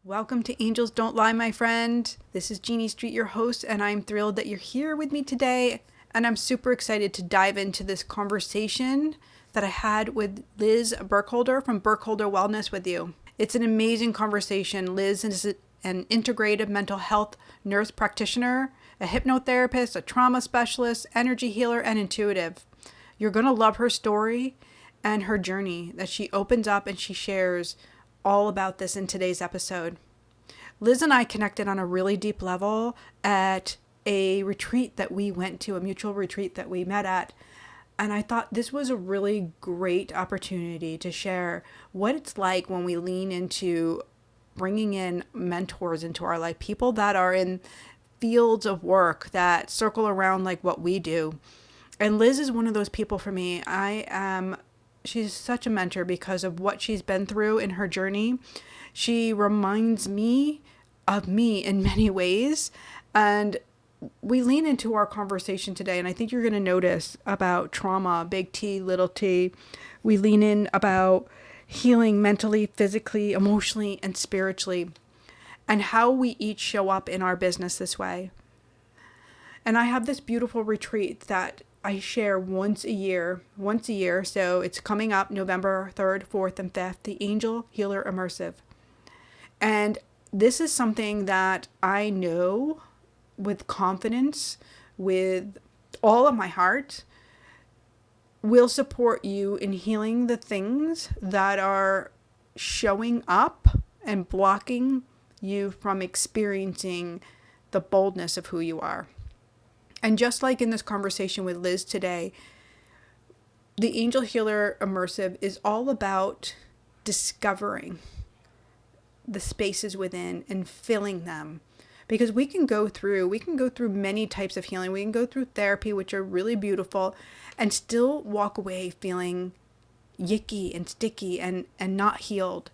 Welcome to Angels Don't Lie, my friend. This is Jeannie Street, your host, and I'm thrilled that you're here with me today. And I'm super excited to dive into this conversation that I had with Liz Burkholder from Burkholder Wellness with you. It's an amazing conversation. Liz is an integrative mental health nurse practitioner, a hypnotherapist, a trauma specialist, energy healer, and intuitive. You're going to love her story and her journey that she opens up and she shares all about this in today's episode. Liz and I connected on a really deep level at a retreat that we went to, a mutual retreat that we met at. And I thought this was a really great opportunity to share what it's like when we lean into bringing in mentors into our life, people that are in fields of work that circle around like what we do. And Liz is one of those people for me. She's such a mentor because of what she's been through in her journey. She reminds me of me in many ways. And we lean into our conversation today, and I think you're going to notice about trauma, big T, little t. We lean in about healing mentally, physically, emotionally, and spiritually, and how we each show up in our business this way. And I have this beautiful retreat that I share once a year. So it's coming up November 3rd, 4th, and 5th, the Angel Healer Immersive. And this is something that I know with confidence, with all of my heart, will support you in healing the things that are showing up and blocking you from experiencing the boldness of who you are. And just like in this conversation with Liz today, the Angel Healer Immersive is all about discovering the spaces within and filling them. Because we can go through many types of healing. We can go through therapy, which are really beautiful, and still walk away feeling yicky and sticky and not healed.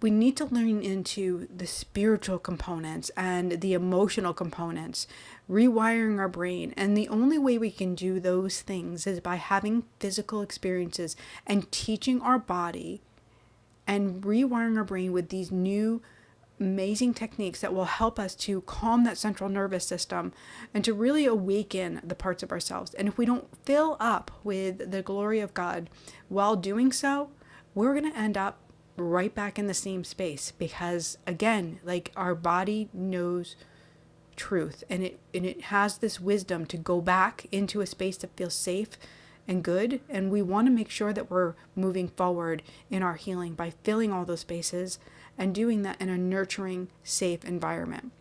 We need to learn into the spiritual components and the emotional components, rewiring our brain. And the only way we can do those things is by having physical experiences and teaching our body and rewiring our brain with these new amazing techniques that will help us to calm that central nervous system and to really awaken the parts of ourselves. And if we don't fill up with the glory of God while doing so, we're going to end up right back in the same space, because again, like, our body knows truth, and it has this wisdom to go back into a space that feels safe and good. And we want to make sure that we're moving forward in our healing by filling all those spaces and doing that in a nurturing, safe environment.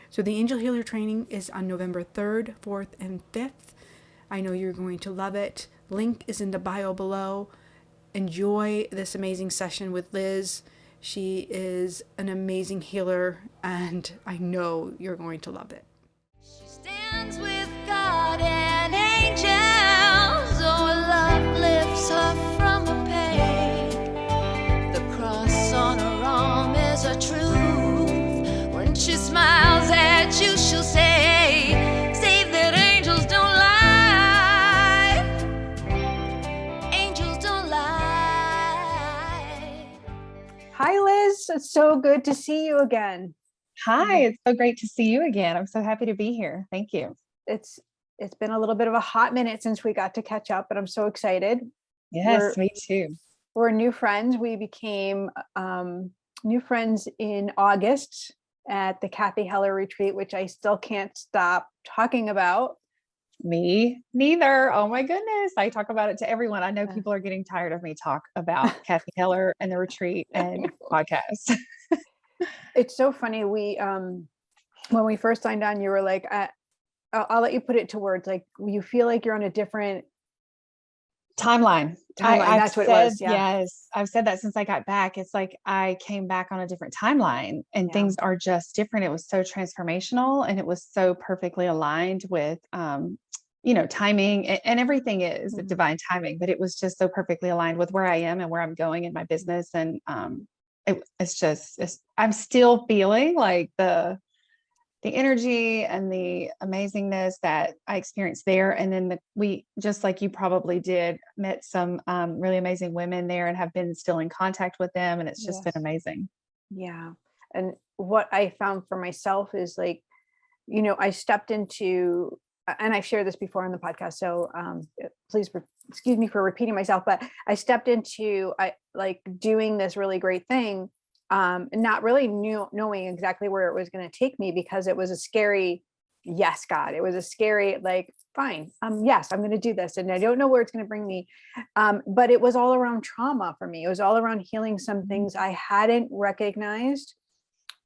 So the Angel Healer training is on November 3rd, 4th, and 5th. I know you're going to love it. Link is in the bio below. Enjoy this amazing session with Liz. She is an amazing healer, and I know you're going to love it. She stands with God and angels. Oh, love lifts her from her pain. The cross on her arm is a truth. When she smiles at you, she'll say, "Save that angels don't lie. Angels don't lie." Hi, Liz. It's so good to see you again. Hi, it's so great to see you again. I'm so happy to be here. Thank you. It's been a little bit of a hot minute since we got to catch up, but I'm so excited. Yes, me too. We're new friends. We became new friends in August at the Kathy Heller retreat, which I still can't stop talking about. Me neither. Oh my goodness. I talk about it to everyone. I know people are getting tired of me talk about Kathy Heller and the retreat and podcasts. It's so funny. We, when we first signed on, you were like, I'll let you put it to words. Like, you feel like you're on a different Timeline. That's what it was. Yeah. Yes. I've said that since I got back. It's like I came back on a different timeline, and things are just different. It was so transformational, and it was so perfectly aligned with, timing, and everything is divine timing, but it was just so perfectly aligned with where I am and where I'm going in my business. And I'm still feeling like the energy and the amazingness that I experienced there. And then we, just like you probably did, met some really amazing women there and have been still in contact with them. And it's just been amazing. Yeah. And what I found for myself is like, I stepped into, and I've shared this before on the podcast, so please excuse me for repeating myself, but I stepped into like doing this really great thing, not really knowing exactly where it was going to take me, because it was a scary, yes, God, it was a scary, like, fine, yes, I'm going to do this, and I don't know where it's going to bring me, but it was all around trauma for me. It was all around healing some things I hadn't recognized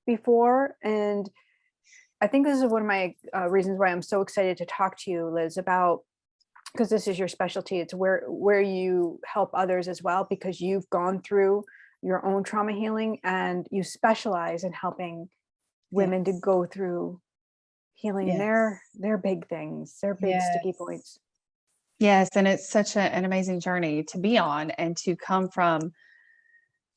before. And I think this is one of my reasons why I'm so excited to talk to you, Liz, about, because this is your specialty. It's where you help others as well, because you've gone through your own trauma healing, and you specialize in helping women to go through healing their big things, their big sticky points. Yes. And it's such an amazing journey to be on, and to come from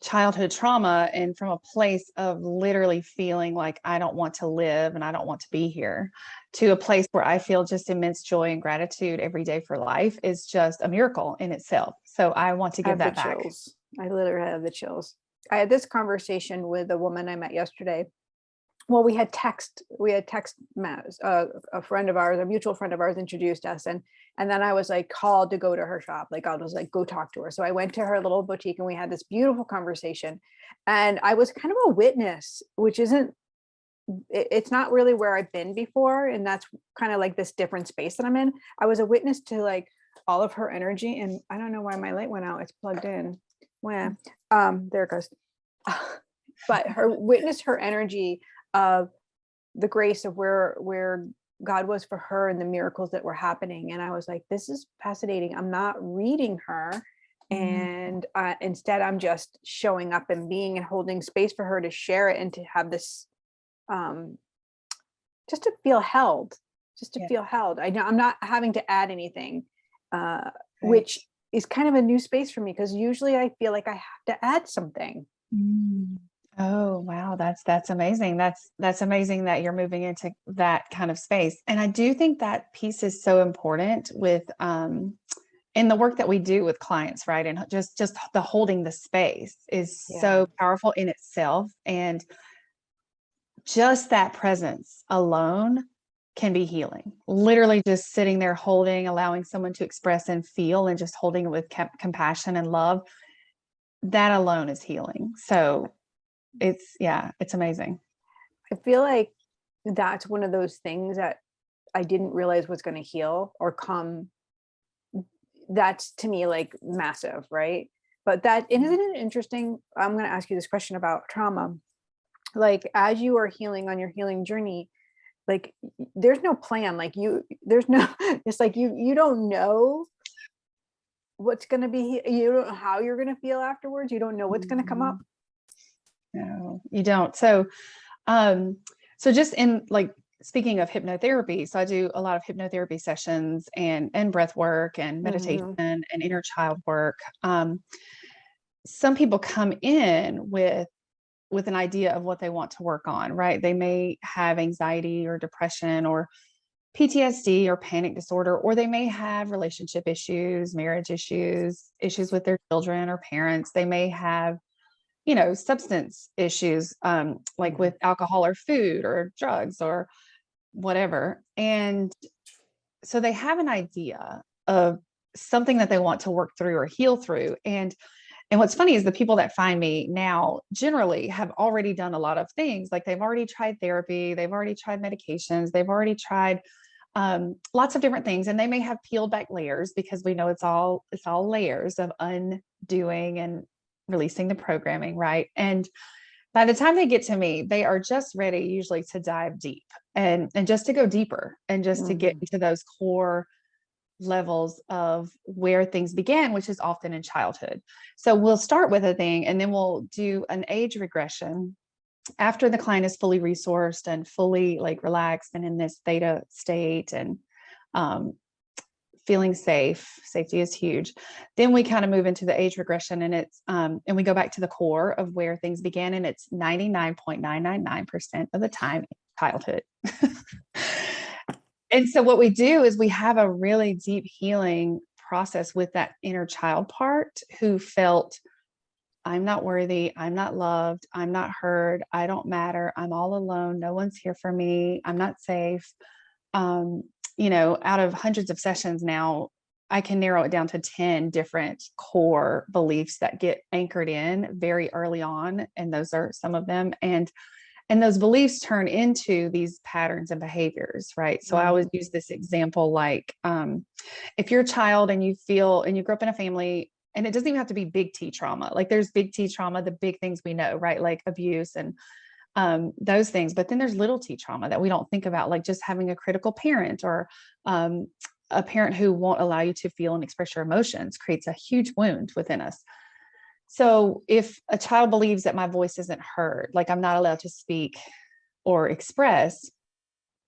childhood trauma and from a place of literally feeling like I don't want to live and I don't want to be here, to a place where I feel just immense joy and gratitude every day for life is just a miracle in itself. So I want to give that back. Chills. I literally have the chills. I had this conversation with a woman I met yesterday. Well, we had text a friend of ours, a mutual friend of ours, introduced us, and then I was like called to go to her shop. Like, I was like, go talk to her. So I went to her little boutique, and we had this beautiful conversation, and I was kind of a witness, which it's not really where I've been before, and that's kind of like this different space that I'm in. I was a witness to like all of her energy, and I don't know why my light went out. It's plugged in. When there it goes. But witness her energy of the grace of where God was for her, and the miracles that were happening. And I was like, this is fascinating. I'm not reading her. And instead I'm just showing up and being and holding space for her to share it, and to have this, just to feel held, feel held. I know I'm not having to add anything, which is kind of a new space for me, because usually I feel like I have to add something. Oh, wow. That's amazing. That's amazing that you're moving into that kind of space. And I do think that piece is so important with, in the work that we do with clients, right? And just the holding the space is so powerful in itself. And just that presence alone can be healing. Literally just sitting there holding, allowing someone to express and feel, and just holding it with compassion and love. That alone is healing. So it's amazing. I feel like that's one of those things that I didn't realize was going to heal or come. That's to me like massive, right? But isn't it interesting? I'm going to ask you this question about trauma. Like, as you are healing on your healing journey, like, there's no plan. Like, there's no, it's like you don't know what's going to be, you don't know how you're going to feel afterwards. You don't know what's going to come up. No, you don't. So, just in like, speaking of hypnotherapy, so I do a lot of hypnotherapy sessions and breath work and meditation and inner child work. Some people come in with an idea of what they want to work on, right? They may have anxiety or depression or PTSD or panic disorder, or they may have relationship issues, marriage issues with their children or parents. They may have, substance issues, like with alcohol or food or drugs or whatever. And so they have an idea of something that they want to work through or heal through. And what's funny is the people that find me now generally have already done a lot of things. Like, they've already tried therapy, they've already tried medications, they've already tried lots of different things. And they may have peeled back layers, because we know it's all layers of undoing and releasing the programming, right? And by the time they get to me, they are just ready usually to dive deep and just to go deeper, and just to get into those core levels of where things began, which is often in childhood. So we'll start with a thing, and then we'll do an age regression after the client is fully resourced and fully like relaxed and in this theta state, and feeling safe. Safety is huge. Then we kind of move into the age regression, and it's and we go back to the core of where things began, and it's 99.999% of the time in childhood. And so what we do is we have a really deep healing process with that inner child part, who felt I'm not worthy. I'm not loved. I'm not heard. I don't matter. I'm all alone. No one's here for me. I'm not safe. Out of hundreds of sessions now, I can narrow it down to 10 different core beliefs that get anchored in very early on. And those are some of them. And those beliefs turn into these patterns and behaviors, right? So I always use this example, like if you're a child and you grew up in a family, and it doesn't even have to be big T trauma. Like there's big T trauma, the big things we know, right? Like abuse and those things. But then there's little T trauma that we don't think about, like just having a critical parent or a parent who won't allow you to feel and express your emotions creates a huge wound within us. So if a child believes that my voice isn't heard, like I'm not allowed to speak or express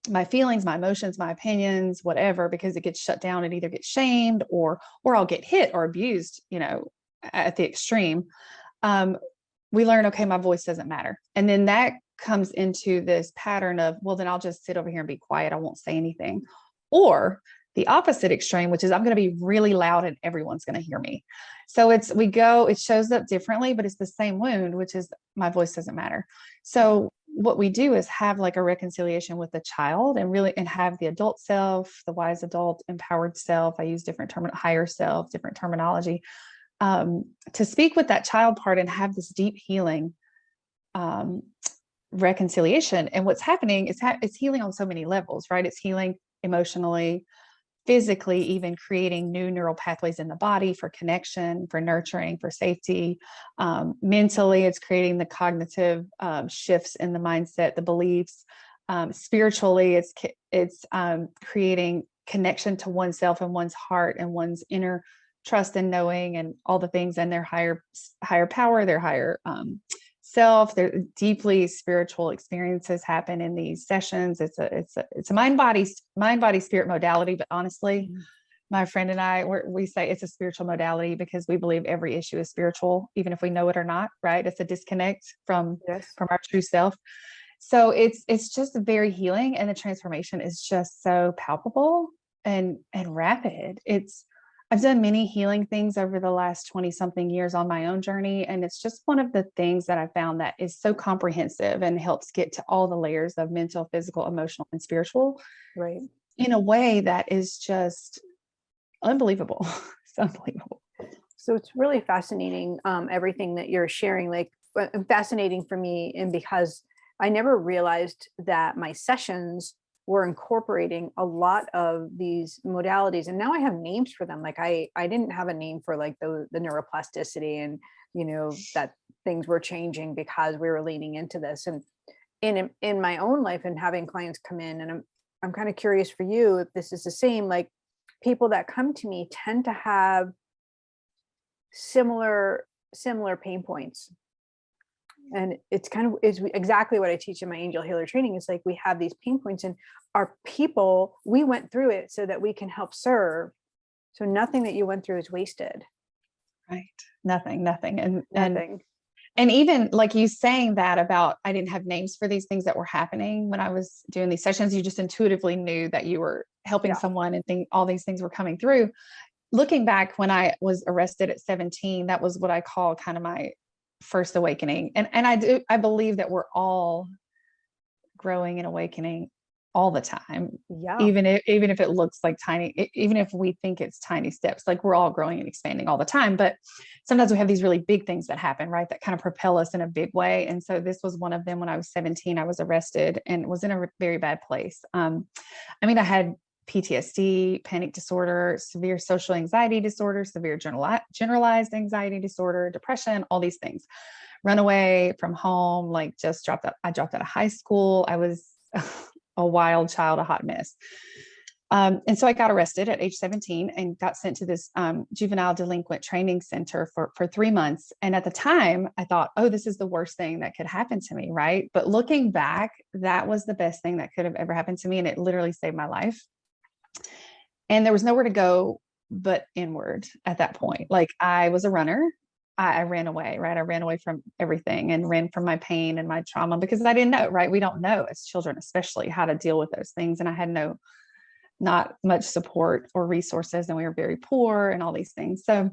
my feelings, my emotions, my opinions, whatever, because it gets shut down, it either gets shamed or I'll get hit or abused, at the extreme. We learn, okay, my voice doesn't matter. And then that comes into this pattern of, well, then I'll just sit over here and be quiet. I won't say anything. Or the opposite extreme, which is I'm going to be really loud and everyone's going to hear me. So it shows up differently, but it's the same wound, which is my voice doesn't matter. So what we do is have like a reconciliation with the child and have the adult self, the wise adult, empowered self. I use different higher self, different terminology, to speak with that child part and have this deep healing, reconciliation. And what's happening is it's healing on so many levels, right? It's healing emotionally, physically, even creating new neural pathways in the body for connection, for nurturing, for safety. Mentally, it's creating the cognitive shifts in the mindset, the beliefs. Spiritually, it's creating connection to oneself and one's heart and one's inner trust and knowing and all the things and their higher power, their higher self. Their deeply spiritual experiences happen in these sessions. It's a mind body spirit modality, but honestly, my friend and I, we say it's a spiritual modality because we believe every issue is spiritual, even if we know it or not, right? It's a disconnect from our true self. So it's just very healing, and the transformation is just so palpable and rapid. I've done many healing things over the last 20 something years on my own journey. And it's just one of the things that I found that is so comprehensive and helps get to all the layers of mental, physical, emotional, and spiritual, right, in a way that is just unbelievable. It's unbelievable. So it's really fascinating, everything that you're sharing, like fascinating for me. And because I never realized that my sessions were incorporating a lot of these modalities, and now I have names for them. Like I didn't have a name for like the neuroplasticity, and that things were changing because we were leaning into this. And in my own life and having clients come in, and I'm kind of curious for you if this is the same. Like people that come to me tend to have similar pain points. And it's exactly what I teach in my angel healer training. It's like we have these pain points, and our people, we went through it so that we can help serve. So nothing that you went through is wasted. Right. Nothing. And even like you saying that about, I didn't have names for these things that were happening when I was doing these sessions. You just intuitively knew that you were helping someone, and all these things were coming through. Looking back, when I was arrested at 17, that was what I call kind of my first awakening. And I believe that we're all growing and awakening all the time. Yeah. Even if it looks like tiny, even if we think it's tiny steps, like we're all growing and expanding all the time. But sometimes we have these really big things that happen, right? That kind of propel us in a big way. And so this was one of them. When I was 17, I was arrested and was in a very bad place. I had PTSD, panic disorder, severe social anxiety disorder, severe generalized anxiety disorder, depression, all these things. Run away from home, like I dropped out of high school. I was a wild child, a hot mess. And so I got arrested at age 17 and got sent to this juvenile delinquent training center for 3 months. And at the time I thought, oh, this is the worst thing that could happen to me. Right. But looking back, that was the best thing that could have ever happened to me. And it literally saved my life. And there was nowhere to go but inward at that point. Like I was a runner. I ran away, right? I ran away from everything and ran from my pain and my trauma because I didn't know, right? We don't know as children, especially, how to deal with those things. And I had not much support or resources, and we were very poor and all these things. So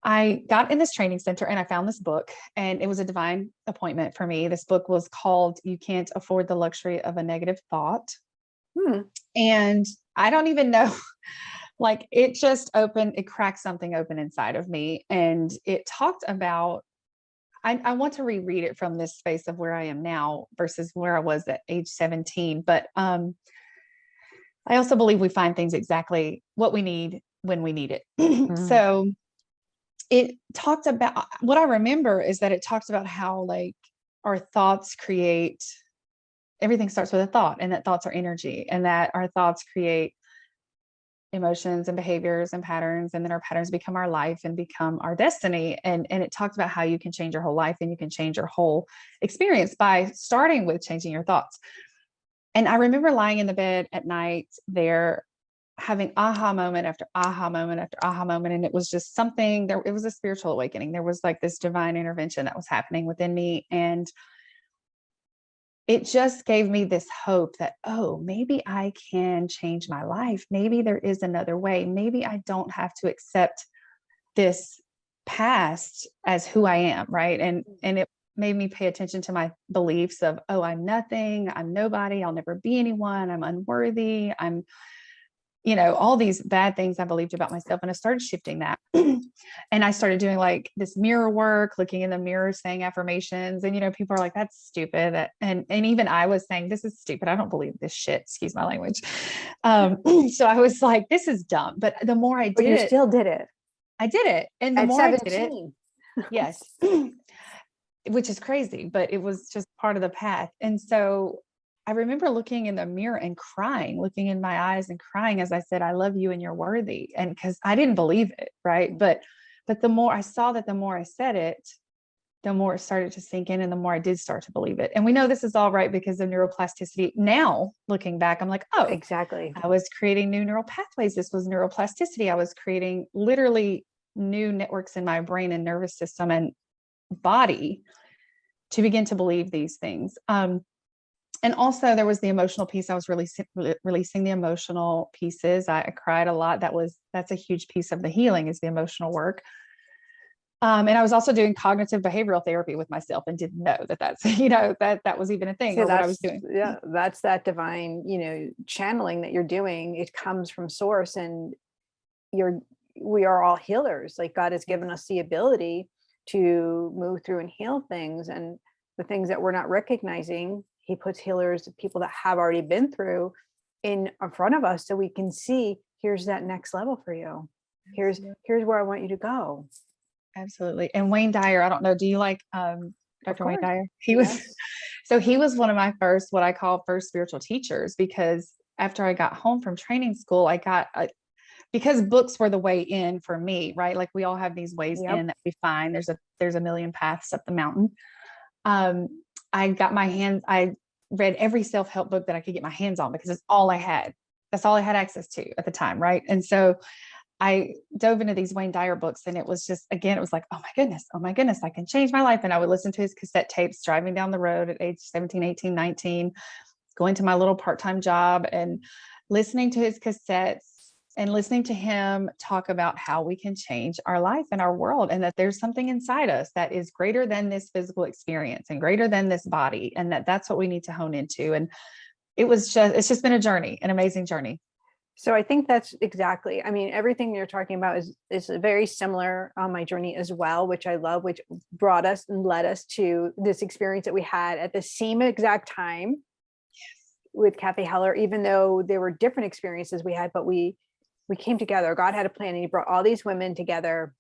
I got in this training center and I found this book, and it was a divine appointment for me. This book was called You Can't Afford the Luxury of a Negative Thought. Hmm. And I don't even know, like it just opened, it cracked something open inside of me. And it talked about, I want to reread it from this space of where I am now versus where I was at age 17. But I also believe we find things exactly what we need when we need it. Mm. So it talked about, what I remember is that it talks about how like our thoughts create, everything starts with a thought, and that thoughts are energy, and that our thoughts create emotions and behaviors and patterns, and then our patterns become our life and become our destiny. And it talks about how you can change your whole life and you can change your whole experience by starting with changing your thoughts. And I remember lying in the bed at night there, having aha moment after aha moment after aha moment. And it was just something there, it was a spiritual awakening. There was like this divine intervention that was happening within me. And it just gave me this hope that, oh, maybe I can change my life. Maybe there is another way. Maybe I don't have to accept this past as who I am. Right. And it made me pay attention to my beliefs of, oh, I'm nothing, I'm nobody, I'll never be anyone, I'm unworthy, I'm, all these bad things I believed about myself. And I started shifting that. And I started doing like this mirror work, looking in the mirror, saying affirmations. And, people are like, that's stupid. And even I was saying, this is stupid. I don't believe this shit. Excuse my language. So I was like, this is dumb. But the more I But did you it, still did it I did it. And the at more I did it, 17. yes, which is crazy, but it was just part of the path. And so I remember looking in the mirror and crying, looking in my eyes and crying as I said, I love you and you're worthy. And because I didn't believe it, right? But the more I saw that, the more I said it, the more it started to sink in, and the more I did start to believe it. And we know this is all right because of neuroplasticity. Now, looking back, I'm like, oh, Exactly. I was creating new neural pathways. This was neuroplasticity. I was creating literally new networks in my brain and nervous system and body to begin to believe these things. And also there was the emotional piece. I was releasing the emotional pieces. I cried a lot. That's a huge piece of the healing, is the emotional work. And I was also doing cognitive behavioral therapy with myself and didn't know that's, that was even a thing, So or what I was doing. Yeah, that's that divine, channeling that you're doing. It comes from source, and we are all healers. Like God has given us the ability to move through and heal things, and the things that we're not recognizing, he puts healers, people that have already been through, in front of us so we can see, here's that next level for you. Here's where I want you to go. Absolutely. And Wayne Dyer, I don't know, do you like Dr. Wayne Dyer? He was one of my first, what I call first spiritual teachers, because after I got home from training school, I got because books were the way in for me, right? Like we all have these ways in that we find. There's a million paths up the mountain. I read every self-help book that I could get my hands on because it's all I had. That's all I had access to at the time, right? And so I dove into these Wayne Dyer books, and it was just, again, it was like, oh my goodness, I can change my life. And I would listen to his cassette tapes driving down the road at age 17, 18, 19, going to my little part-time job and listening to his cassettes and listening to him talk about how we can change our life and our world, and that there's something inside us that is greater than this physical experience and greater than this body. And that's what we need to hone into. And it's just been a journey, an amazing journey. So I think that's exactly, everything you're talking about is very similar on my journey as well, which I love, which brought us and led us to this experience that we had at the same exact time with Kathy Heller, even though there were different experiences we had, but we came together. God had a plan, and he brought all these women together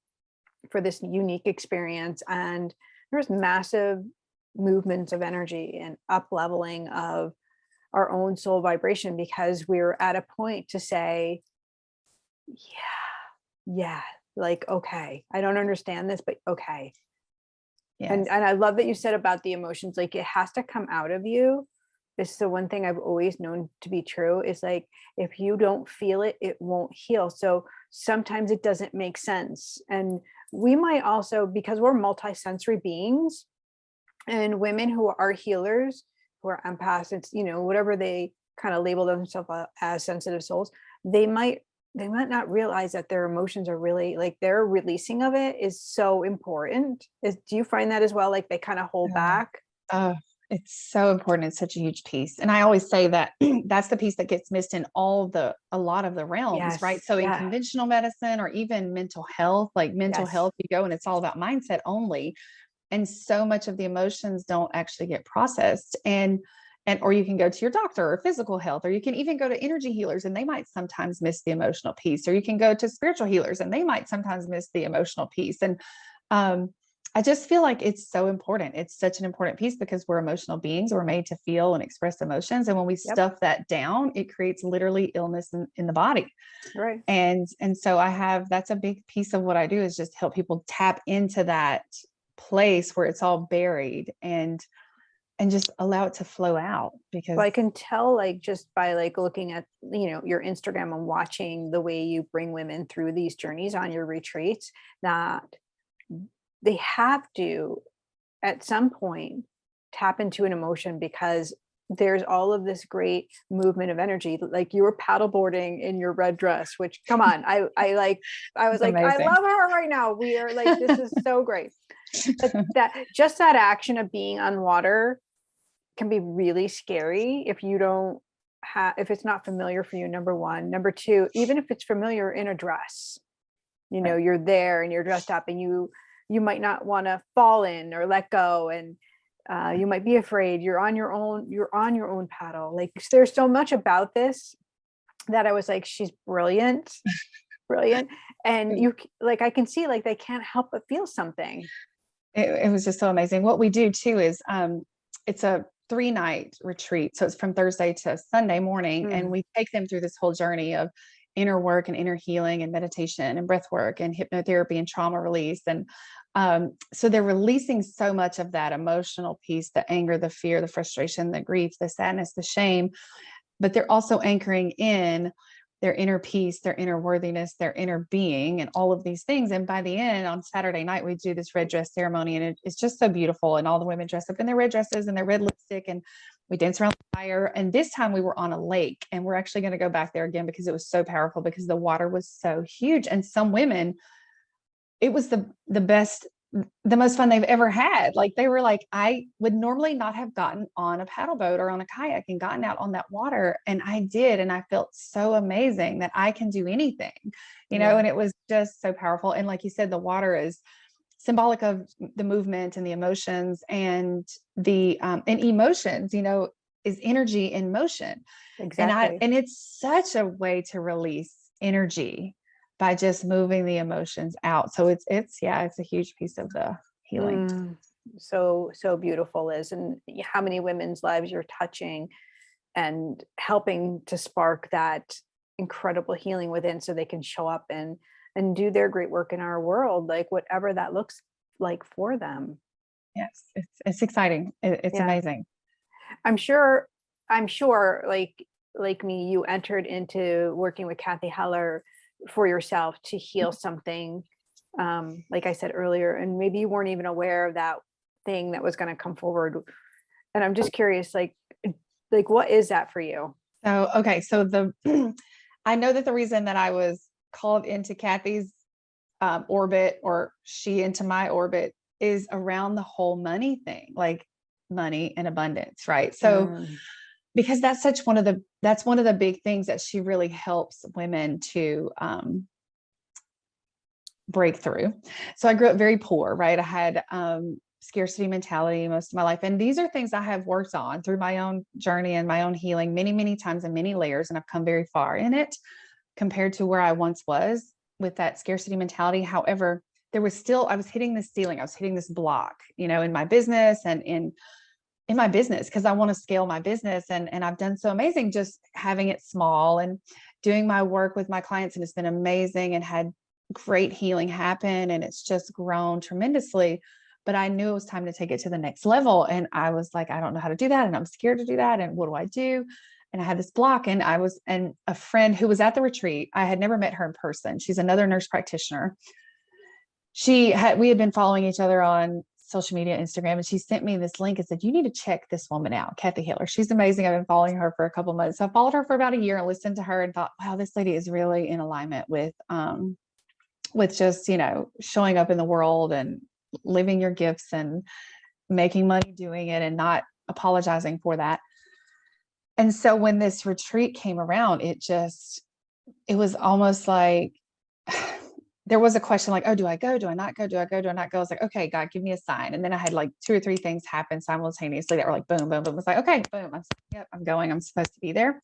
for this unique experience. And there was massive movements of energy and up leveling of our own soul vibration, because we're at a point to say, yeah, like, okay, I don't understand this, but okay. Yes. And I love that you said about the emotions, like it has to come out of you. This is the one thing I've always known to be true, is like, if you don't feel it, it won't heal. So sometimes it doesn't make sense. And we might also, because we're multisensory beings, and women who are healers, who are empaths, it's, whatever they kind of label themselves as, sensitive souls, they might they might not realize that their emotions are really like their releasing of it is so important. Do you find that as well? Like they kind of hold back? Oh, it's so important. It's such a huge piece. And I always say that that's the piece that gets missed in a lot of the realms, right? Yes. So in Yeah. conventional medicine or even mental health, like mental Yes. health, you go and it's all about mindset only. And so much of the emotions don't actually get processed. Or you can go to your doctor or physical health, or you can even go to energy healers and they might sometimes miss the emotional piece, or you can go to spiritual healers and they might sometimes miss the emotional piece. And I just feel like it's so important. It's such an important piece because we're emotional beings. We're made to feel and express emotions. And when we stuff that down, it creates literally illness in the body. Right. And so that's a big piece of what I do, is just help people tap into that place where it's all buried and just allow it to flow out. Because Well, I can tell, like, just by like looking at, your Instagram and watching the way you bring women through these journeys on your retreats, that they have to, at some point, tap into an emotion, because there's all of this great movement of energy. Like you were paddleboarding in your red dress, which, come on, I was like, I amazing. love her right now. We are like, this is so great. But that action of being on water can be really scary if you don't if it's not familiar for you, number one. Number two, even if it's familiar in a dress, Right. you're there and you're dressed up, and you might not want to fall in or let go, and you might be afraid. You're on your own paddle. Like, there's so much about this that I was like, she's brilliant. Brilliant. And like, I can see, like, they can't help but feel something. It was just so amazing. What we do too is it's a 3-night retreat. So it's from Thursday to Sunday morning. And we take them through this whole journey of inner work and inner healing and meditation and breath work and hypnotherapy and trauma release. And so they're releasing so much of that emotional piece, the anger, the fear, the frustration, the grief, the sadness, the shame, but they're also anchoring in their inner peace, their inner worthiness, their inner being, and all of these things. And by the end, on Saturday night, we do this red dress ceremony, and it's just so beautiful. And all the women dress up in their red dresses and their red lipstick, and we dance around the fire. And this time we were on a lake, and we're actually going to go back there again because it was so powerful, because the water was so huge. And some women, it was the best, the most fun they've ever had. Like, they were like, I would normally not have gotten on a paddle boat or on a kayak and gotten out on that water. And I did. And I felt so amazing that I can do anything, and it was just so powerful. And like you said, the water is symbolic of the movement and the emotions, and the, and emotions, is energy in motion. Exactly. And it's such a way to release energy by just moving the emotions out. So it's a huge piece of the healing. So beautiful, Liz. And how many women's lives you're touching and helping to spark that incredible healing within, so they can show up and do their great work in our world, like whatever that looks like for them. Yes, it's exciting. It's amazing. I'm sure, like me, you entered into working with Kathy Heller for yourself to heal something, like I said earlier, and maybe you weren't even aware of that thing that was going to come forward. And I'm just curious, like what is that for you? So, okay. So I know that the reason that I was called into Kathy's orbit, or she into my orbit, is around the whole money thing, like money and abundance. Right. So, because that's one of the big things that she really helps women to break through. So I grew up very poor, right? I had scarcity mentality most of my life. And these are things I have worked on through my own journey and my own healing many, many times and many layers. And I've come very far in it compared to where I once was with that scarcity mentality. However, I was hitting this ceiling. I was hitting this block, in my business and in my business, because I want to scale my business. And I've done so amazing just having it small and doing my work with my clients. And it's been amazing and had great healing happen. And it's just grown tremendously. But I knew it was time to take it to the next level. And I was like, I don't know how to do that. And I'm scared to do that. And what do I do? And I had this block, and and a friend who was at the retreat, I had never met her in person. She's another nurse practitioner. We had been following each other on social media, Instagram, and she sent me this link and said, you need to check this woman out, Kathy Hiller. She's amazing. I've been following her for a couple of months. So I followed her for about a year and listened to her and thought, wow, this lady is really in alignment with just, showing up in the world and living your gifts and making money doing it and not apologizing for that. And so when this retreat came around, it was almost like there was a question like, oh, do I go? Do I not go? Do I go? Do I not go? I was like, okay, God, give me a sign. And then I had like 2 or 3 things happen simultaneously that were like, boom, boom, boom. It was like, okay, boom. I'm going. I'm supposed to be there.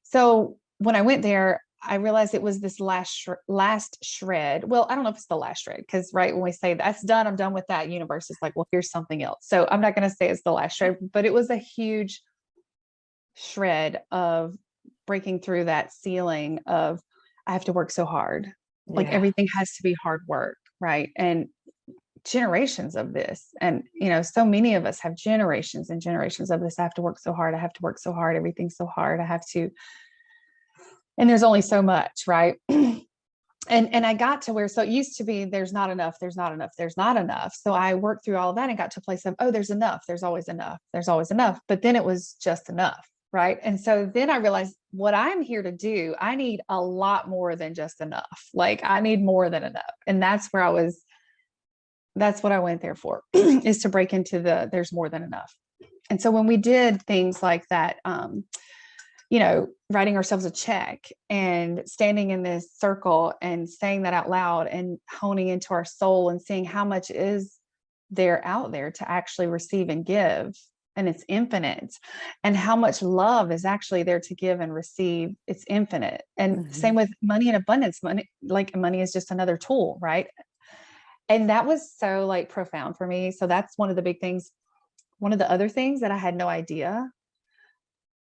So when I went there, I realized it was this last shred. Well, I don't know if it's the last shred, because right when we say that's done, I'm done with that, universe is like, well, here's something else. So I'm not going to say it's the last shred, but it was a huge shred of breaking through that ceiling of I have to work so hard. Like everything has to be hard work, right? And generations of this, and so many of us have generations and generations of this. I have to work so hard. I have to work so hard. Everything's so hard. I have to, and there's only so much, right? And I got to where, so it used to be, there's not enough, there's not enough, there's not enough. So I worked through all of that and got to a place of, oh, there's enough, there's always enough, there's always enough. But then it was just enough, right? And so then I realized what I'm here to do, I need a lot more than just enough. Like I need more than enough. And that's what I went there for, is to break into there's more than enough. And so when we did things like that, writing ourselves a check and standing in this circle and saying that out loud and honing into our soul and seeing how much is there out there to actually receive and give. And it's infinite. And how much love is actually there to give and receive. It's infinite. And same with money and abundance. Money is just another tool, right? And that was so like profound for me. So that's one of the big things. One of the other things that I had no idea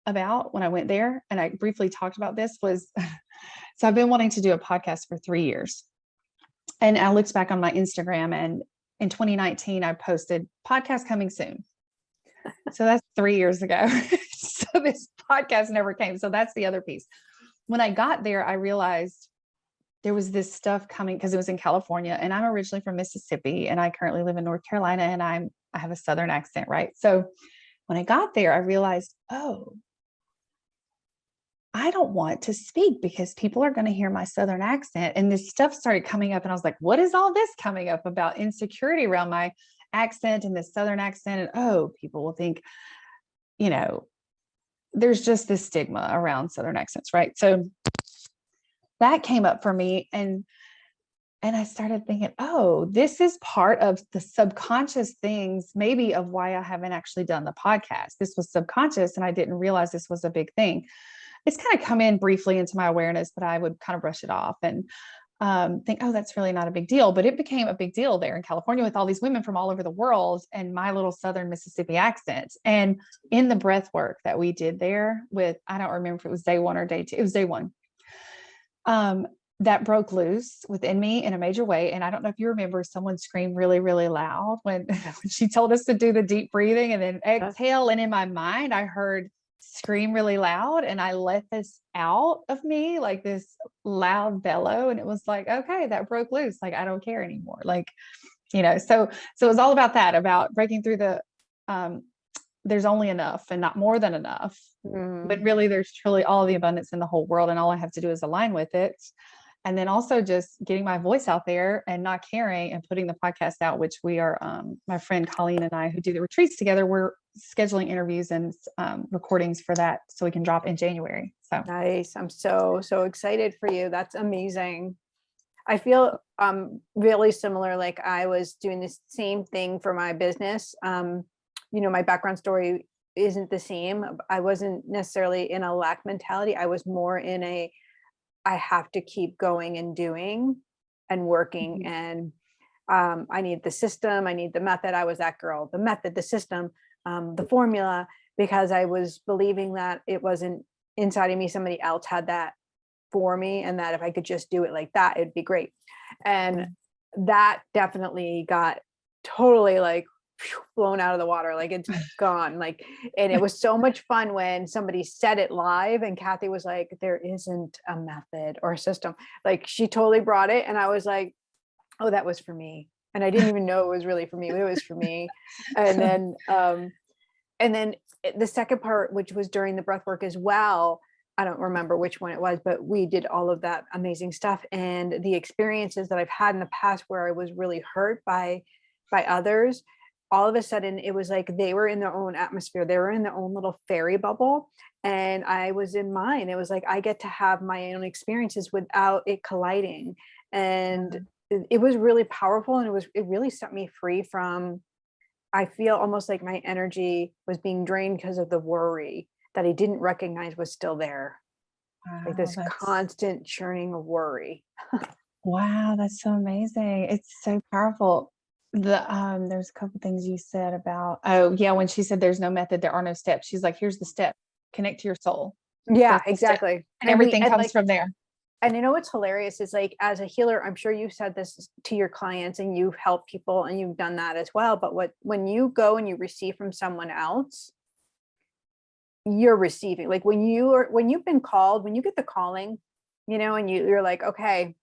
about when I went there, and I briefly talked about this, was so I've been wanting to do a podcast for 3 years. And I looked back on my Instagram, and in 2019, I posted podcast coming soon. So that's 3 years ago. So this podcast never came. So that's the other piece. When I got there, I realized there was this stuff coming because it was in California, and I'm originally from Mississippi, and I currently live in North Carolina, and I have a Southern accent, right? So when I got there, I realized, oh, I don't want to speak because people are going to hear my Southern accent. And this stuff started coming up, and I was like, what is all this coming up about insecurity around my accent and this Southern accent? And oh, people will think, there's just this stigma around Southern accents, right? So that came up for me, and I started thinking, oh, this is part of the subconscious things, maybe, of why I haven't actually done the podcast. This was subconscious, and I didn't realize this was a big thing. It's kind of come in briefly into my awareness, but I would kind of brush it off and think, oh, that's really not a big deal. But it became a big deal there in California with all these women from all over the world and my little Southern Mississippi accent. And in the breath work that we did there with, I don't remember if it was day 1 or day 2, it was day 1. That broke loose within me in a major way. And I don't know if you remember, someone screamed really, really loud when she told us to do the deep breathing and then exhale. And in my mind, I heard scream really loud, and I let this out of me, like this loud bellow. And it was like, okay, that broke loose. Like, I don't care anymore. Like, so it was all about that, about breaking through the, there's only enough and not more than enough, but really there's truly all the abundance in the whole world. And all I have to do is align with it. And then also just getting my voice out there and not caring and putting the podcast out, which we are, my friend Colleen and I, who do the retreats together, we're scheduling interviews and recordings for that so we can drop in January. So nice. I'm so excited for you. That's amazing. I feel really similar. Like I was doing the same thing for my business. My background story isn't the same. I wasn't necessarily in a lack mentality. I was more in a, I have to keep going and doing and working. And I need the system. I need the method. I was that girl, the method, the system, the formula, because I was believing that it wasn't inside of me. Somebody else had that for me. And that if I could just do it like that, it'd be great. And that definitely got totally like blown out of the water. Like it's gone. Like, and it was so much fun when somebody said it live and Kathy was like, there isn't a method or a system. Like she totally brought it. And I was like, oh, that was for me. and I didn't even know it was really for me. It was for me. And then, the second part, which was during the breath work as well, I don't remember which one it was, but we did all of that amazing stuff. And the experiences that I've had in the past where I was really hurt by others, all of a sudden it was like they were in their own atmosphere. They were in their own little fairy bubble, and I was in mine. It was like I get to have my own experiences without it colliding. And it was really powerful, and it really set me free from, I feel almost like my energy was being drained because of the worry that I didn't recognize was still there. Like Wow, this constant churning of worry. wow, that's so amazing. It's so powerful. There's a couple things you said about, oh yeah, when she said there's no method, there are no steps. She's like, here's the step, connect to your soul. Yeah, That's the step. exactly. And everything comes like, from there. and you know what's hilarious is, like, as a healer, I'm sure you've said this to your clients and you've helped people and you've done that as well. But when you go and you receive from someone else, you're receiving. Like when you've been called, when you get the calling, and you're like, okay,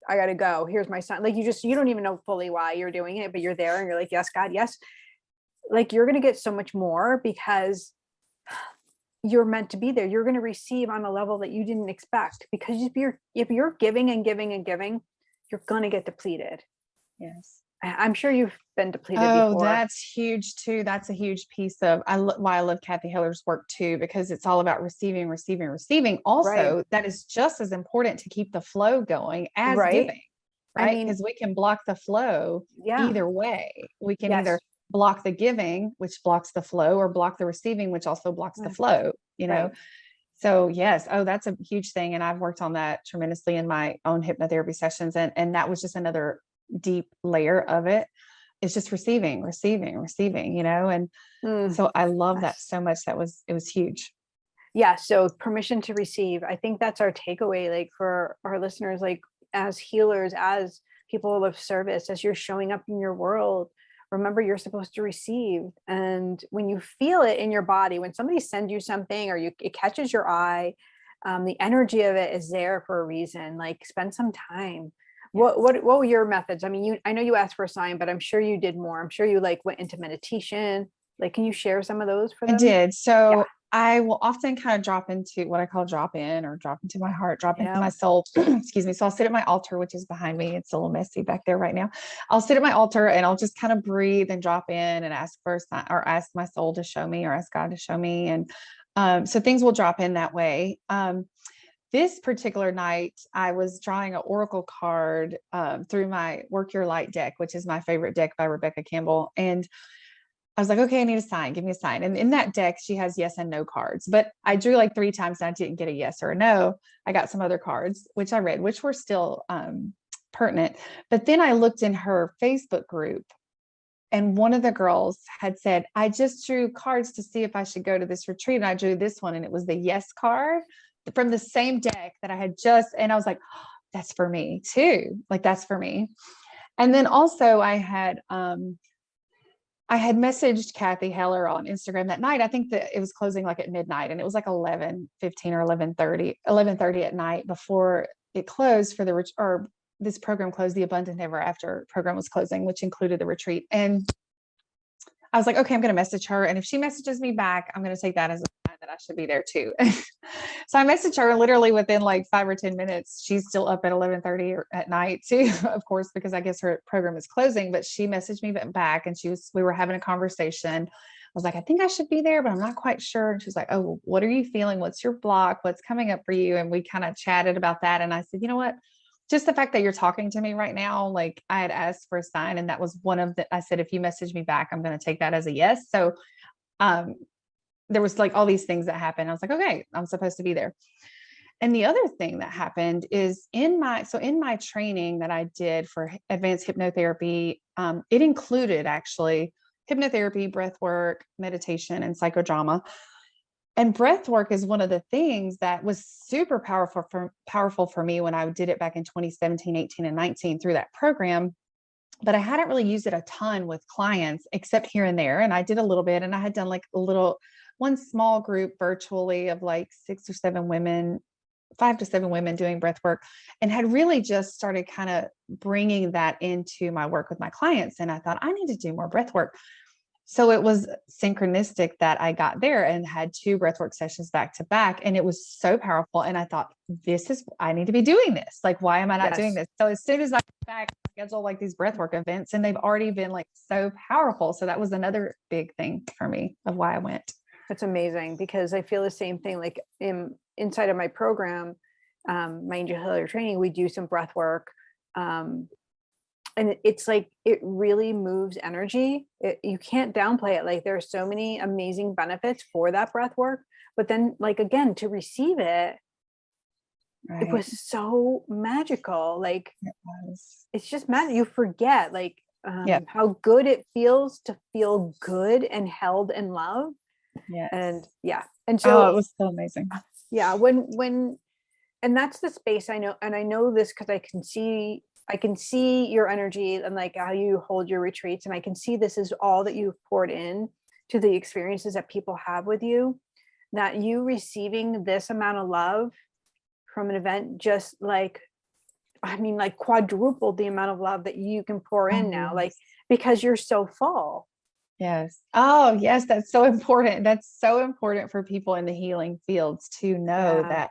I gotta go. Here's my son. Like you don't even know fully why you're doing it, but you're there and you're like, yes, God, yes. Like you're gonna get so much more because you're meant to be there. You're gonna receive on a level that you didn't expect. Because if you're giving and giving and giving, you're gonna get depleted. Yes. I'm sure you've been depleted Oh, before. that's huge too. That's a huge piece of why I love Kathy Hiller's work too, because it's all about receiving, receiving, receiving. Also, Right. that is just as important to keep the flow going as Right. giving, I right? mean, Because we can block the flow yeah. either way. We can Yes. either block the giving, which blocks the flow, or block the receiving, which also blocks the flow, Right. So yes, oh, that's a huge thing. And I've worked on that tremendously in my own hypnotherapy sessions. And that was just another deep layer of it. It's just receiving, receiving, receiving, and so I love that so much. It was huge. Yeah. So permission to receive. I think that's our takeaway, like for our listeners, like as healers, as people of service, as you're showing up in your world, remember you're supposed to receive. And when you feel it in your body, when somebody sends you something or it catches your eye, the energy of it is there for a reason. Like spend some time. What were your methods? I mean, I know you asked for a sign, but I'm sure you did more. I'm sure you like went into meditation. Like, can you share some of those for I them? did. Yeah. So I will often kind of drop into what I call drop in, or drop into my heart, drop into my soul. Excuse me. So I'll sit at my altar, which is behind me. It's a little messy back there right now. I'll sit at my altar and I'll just kind of breathe and drop in and ask for a sign, or ask my soul to show me, or ask God to show me. And so things will drop in that way. This particular night, I was drawing an oracle card through my Work Your Light deck, which is my favorite deck by Rebecca Campbell. And I was like, okay, I need a sign. Give me a sign. And in that deck, she has yes and no cards. But I drew like 3 times and I didn't get a yes or a no. I got some other cards, which I read, which were still pertinent. But then I looked in her Facebook group, and one of the girls had said, I just drew cards to see if I should go to this retreat. And I drew this one, and it was the yes card from the same deck that I had and I was like, oh, that's for me too. Like, that's for me. And then also I had messaged Kathy Heller on Instagram that night. I think that it was closing like at midnight, and it was like 11:15 or 11:30 at night before it closed or this program closed. The Abundant Ever After program was closing, which included the retreat. And I was like, okay, I'm going to message her. And if she messages me back, I'm going to take that as a sign that I should be there too. So I messaged her literally within like 5 or 10 minutes. She's still up at 11:30 at night too, of course, because I guess her program is closing, but she messaged me back, and we were having a conversation. I was like, I think I should be there, but I'm not quite sure. And she was like, oh, what are you feeling? What's your block? What's coming up for you? And we kind of chatted about that. And I said, you know what? Just the fact that you're talking to me right now, like I had asked for a sign, and that was I said, if you message me back, I'm going to take that as a yes. So, there was like all these things that happened. I was like, okay, I'm supposed to be there. And the other thing that happened is in my training that I did for advanced hypnotherapy, it included actually hypnotherapy, breath work, meditation, and psychodrama. And breath work is one of the things that was super powerful for me when I did it back in 2017, 18, and 19 through that program. But I hadn't really used it a ton with clients except here and there. And I did a little bit, and I had done like one small group virtually of like 6 or 7 women 5 to 7 women doing breath work, and had really just started kind of bringing that into my work with my clients. And I thought, I need to do more breath work. So it was synchronistic that I got there and had 2 breathwork sessions back to back. And it was so powerful. And I thought, I need to be doing this. Like, why am I not doing this? So as soon as I got back, I scheduled like these breathwork events, and they've already been like so powerful. So that was another big thing for me of why I went. That's amazing, because I feel the same thing. Like inside of my program, my angel healer training, we do some breath work. And it's like, it really moves energy. You can't downplay it. Like, there's so many amazing benefits for that breath work, but then like, again, to receive it, it was so magical. Like, it's just magic. You forget like how good it feels to feel good and held in love. And and so it was so amazing. And that's the space I know. And I know this because I can see your energy and like how you hold your retreats. And I can see this is all that you've poured in to the experiences that people have with you, that you receiving this amount of love from an event, just like, I mean, like quadrupled the amount of love that you can pour in now, like, because you're so full. Yes. Oh, yes. That's so important. That's so important for people in the healing fields to know that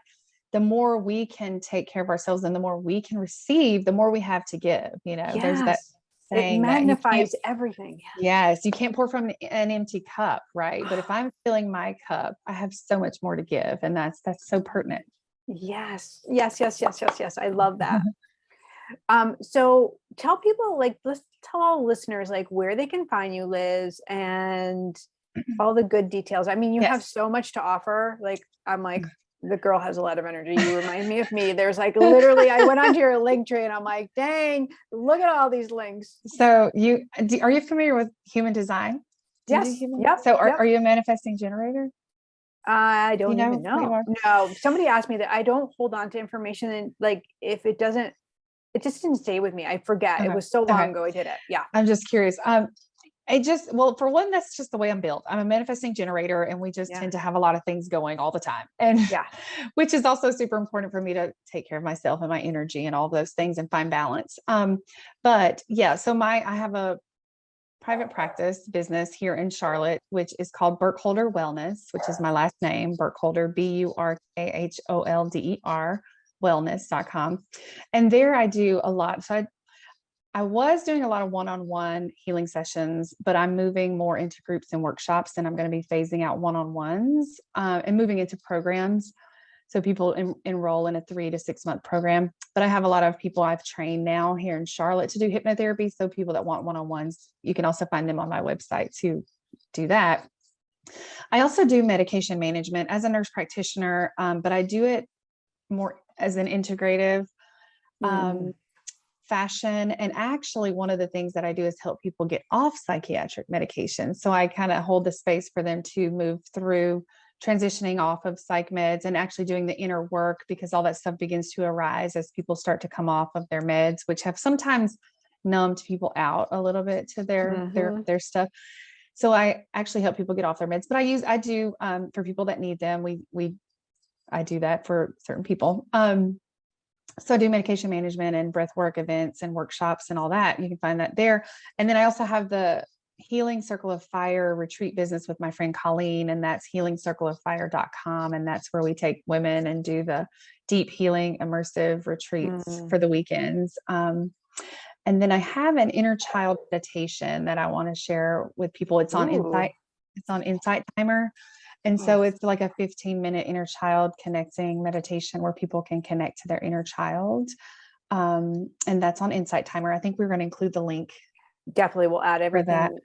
the more we can take care of ourselves and the more we can receive, the more we have to give. There's that saying, it magnifies everything. Yes. You can't pour from an empty cup, right? But if I'm filling my cup, I have so much more to give. And that's so pertinent. Yes. I love that. So tell people, like, let's tell all listeners, like, where they can find you, Liz, and all the good details. I mean, you have so much to offer. Like, I'm like, the girl has a lot of energy. You remind me of me. There's like, literally, I went onto your link tree and I'm like, dang, look at all these links. So are you familiar with human design? Yes. Yep. So are you a manifesting generator? I don't even know. No, somebody asked me that. I don't hold on to information, and like, if it just didn't stay with me. I forget. It was so long ago I did it. Yeah. I'm just curious. For one, that's just the way I'm built. I'm a manifesting generator, and we just tend to have a lot of things going all the time. And which is also super important for me to take care of myself and my energy and all those things and find balance. So I have a private practice business here in Charlotte, which is called Burkholder Wellness, which is my last name, Burkholder, Burkholder, wellness.com. And there I do a lot. So I was doing a lot of one-on-one healing sessions, but I'm moving more into groups and workshops, and I'm going to be phasing out one-on-ones and moving into programs. So people enroll in a 3 to 6 month program. But I have a lot of people I've trained now here in Charlotte to do hypnotherapy. So people that want one-on-ones, you can also find them on my website to do that. I also do medication management as a nurse practitioner, but I do it more as an integrative fashion. And actually, one of the things that I do is help people get off psychiatric medication. So I kind of hold the space for them to move through transitioning off of psych meds and actually doing the inner work, because all that stuff begins to arise as people start to come off of their meds, which have sometimes numbed people out a little bit to their stuff. So I actually help people get off their meds, but I do for people that need them. I do that for certain people. So I do medication management and breath work events and workshops and all that. You can find that there. And then I also have the Healing Circle of Fire retreat business with my friend Colleen, and that's healingcircleoffire.com. And that's where we take women and do the deep healing immersive retreats for the weekends. And then I have an inner child meditation that I want to share with people. It's on Insight. It's on Insight Timer. And so it's like a 15-minute inner child connecting meditation where people can connect to their inner child. And that's on Insight Timer. I think we're going to include the link. Definitely. We'll add everything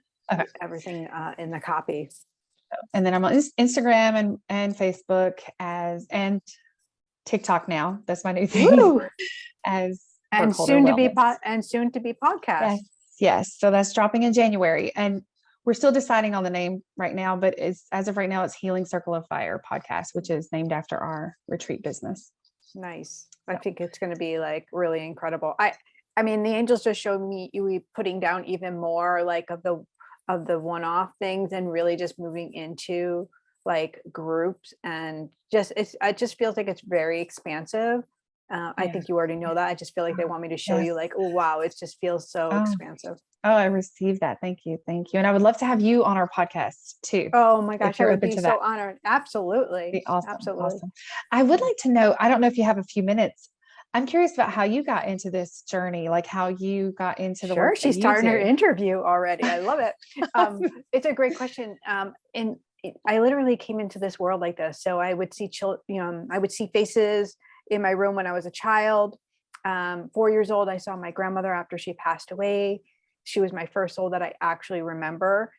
in the copy. And then I'm on Instagram and Facebook and TikTok now. That's my new thing. And soon to be podcast. Yes. So that's dropping in January, and we're still deciding on the name right now, but as of right now, it's Healing Circle of Fire podcast, which is named after our retreat business. Nice. I think it's going to be like really incredible. I mean, the angels just showed me you putting down even more like of the one-off things and really just moving into like groups, and it just feels like it's very expansive. I Yeah. think you already know that. I just feel like they want me to show Yes. you like, oh wow, it just feels so Oh, expansive. oh, I received that. Thank you. Thank you. And I would love to have you on our podcast too, Oh my if gosh, I you're would open be to that. so honored. Absolutely. Be awesome. Absolutely. Awesome. I would Yeah. like to know, I don't know if you have a few minutes. I'm curious about how you got into this journey, like how you got into the Sure, work that she's you starting her do. interview already. I love it. It's a great question. And I literally came into this world like this. So I would see I would see faces in my room when I was a child. 4 years old, I saw my grandmother after she passed away. She was my first soul that I actually remember.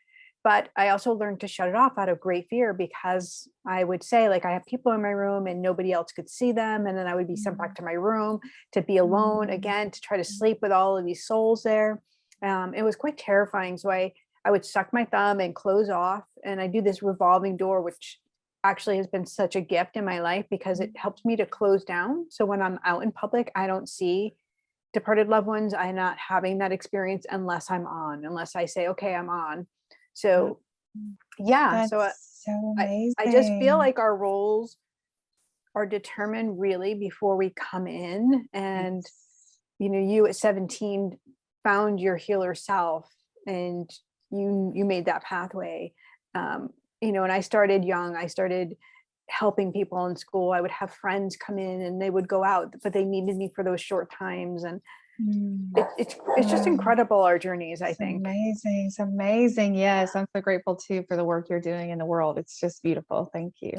But I also learned to shut it off out of great fear, because I would say, like, I have people in my room and nobody else could see them. And then I would be sent back to my room to be alone Mm. again, to try to sleep with all of these souls there. It was quite terrifying. So I would suck my thumb and close off. And I do this revolving door, which actually has been such a gift in my life because it helps me to close down. So when I'm out in public, I don't see departed loved ones. I'm not having that experience unless unless I say, okay, I'm on. So yeah, so That's so I just feel amazing. like our roles are determined really before we come in. And Yes. you at 17 found your healer self, and you made that pathway. And I started young. I started helping people in school. I would have friends come in and they would go out, but they needed me for those short times. And Mm. it's just Mm. incredible, our journeys, I It's think. amazing. It's amazing. Yes, I'm so grateful too for the work you're doing in the world. It's just beautiful. Thank you.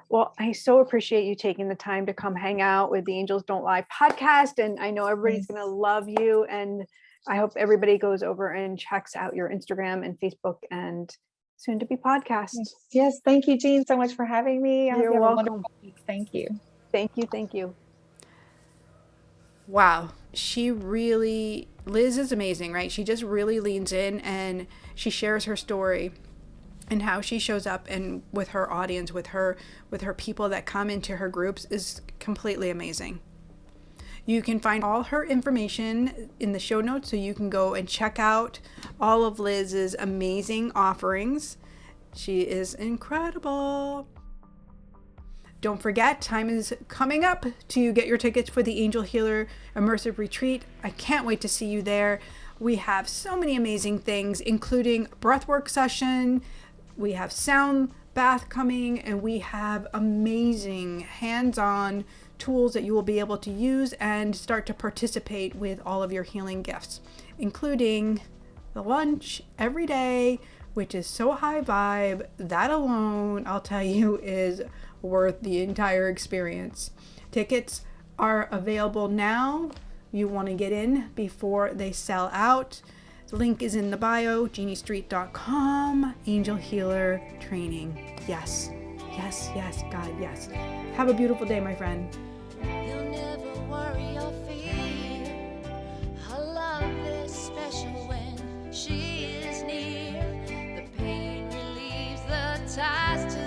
Well, I so appreciate you taking the time to come hang out with the Angels Don't Lie podcast. And I know everybody's Yes. going to love you. And I hope everybody goes over and checks out your Instagram and Facebook and soon to be podcast. Yes. Yes. Thank you, Jean, so much for having me. I hope You're you have a welcome. wonderful week. Thank you. Thank you. Thank you. Wow. Liz is amazing, right? She just really leans in and she shares her story and how she shows up and with her audience, with her people that come into her groups is completely amazing. You can find all her information in the show notes, so you can go and check out all of Liz's amazing offerings. She is incredible. Don't forget, time is coming up to get your tickets for the Angel Healer Immersive Retreat. I can't wait to see you there. We have so many amazing things, including breathwork session. We have sound bath coming, and we have amazing hands-on tools that you will be able to use and start to participate with all of your healing gifts, including the lunch every day, which is so high vibe. That alone, I'll tell you, is worth the entire experience. Tickets are available now. You want to get in before they sell out. The link is in the bio, geniestreet.com, Angel Healer Training. Yes, yes, yes, God, yes. Have a beautiful day, my friend. You'll never worry or fear. Her love is special when she is near. The pain relieves the ties to